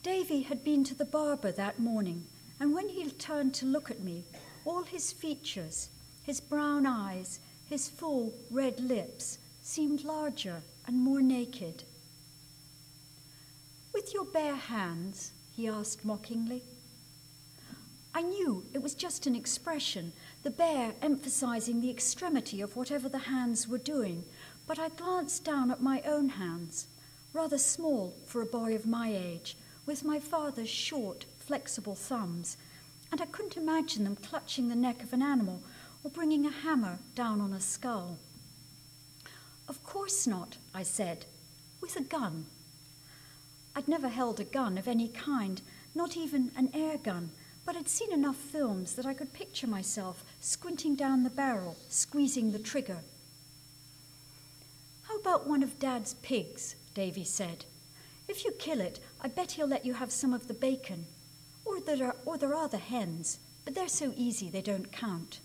Davy had been to the barber that morning, and when he turned to look at me, all his features, his brown eyes, his full red lips, seemed larger and more naked. "With your bare hands?" he asked mockingly. I knew it was just an expression, the bare emphasizing the extremity of whatever the hands were doing, but I glanced down at my own hands, rather small for a boy of my age, with my father's short, flexible thumbs, and I couldn't imagine them clutching the neck of an animal or bringing a hammer down on a skull. "Of course not," I said, "with a gun." I'd never held a gun of any kind, not even an air gun, but I'd seen enough films that I could picture myself squinting down the barrel, squeezing the trigger. "How about one of Dad's pigs?" Davy said. "If you kill it, I bet he'll let you have some of the bacon. Or there are the hens, but they're so easy they don't count."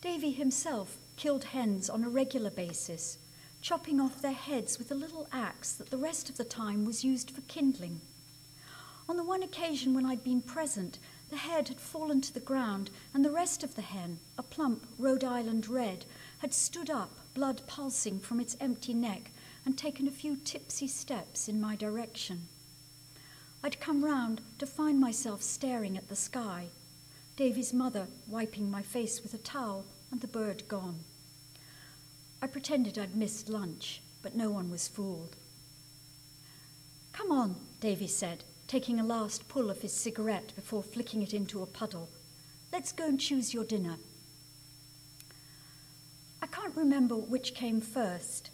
Davy himself killed hens on a regular basis, chopping off their heads with a little axe that the rest of the time was used for kindling. On the one occasion when I'd been present, the head had fallen to the ground, and the rest of the hen, a plump Rhode Island red, had stood up, blood pulsing from its empty neck, and taken a few tipsy steps in my direction. I'd come round to find myself staring at the sky, Davy's mother wiping my face with a towel, and the bird gone. I pretended I'd missed lunch, but no one was fooled. "Come on," Davy said, taking a last pull of his cigarette before flicking it into a puddle. "Let's go and choose your dinner." I can't remember which came first,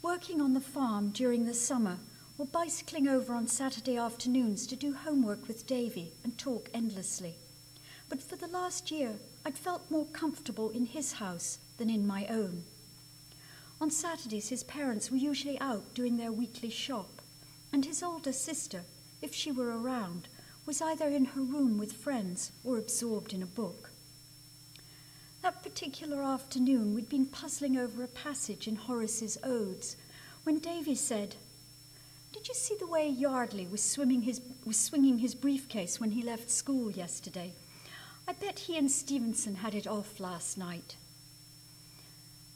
working on the farm during the summer or bicycling over on Saturday afternoons to do homework with Davy and talk endlessly. But for the last year, I'd felt more comfortable in his house than in my own. On Saturdays, his parents were usually out doing their weekly shop, and his older sister, if she were around, was either in her room with friends or absorbed in a book. That particular afternoon, we'd been puzzling over a passage in Horace's Odes when Davy said, "Did you see the way Yardley was swinging his briefcase when he left school yesterday? I bet he and Stevenson had it off last night."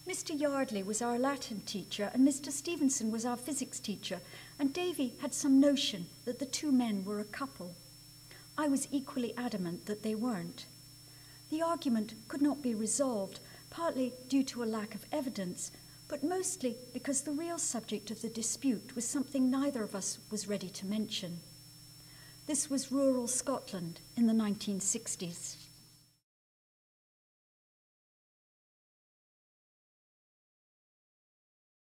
Mr. Yardley was our Latin teacher and Mr. Stevenson was our physics teacher, and Davy had some notion that the two men were a couple. I was equally adamant that they weren't. The argument could not be resolved, partly due to a lack of evidence, but mostly because the real subject of the dispute was something neither of us was ready to mention. This was rural Scotland in the 1960s.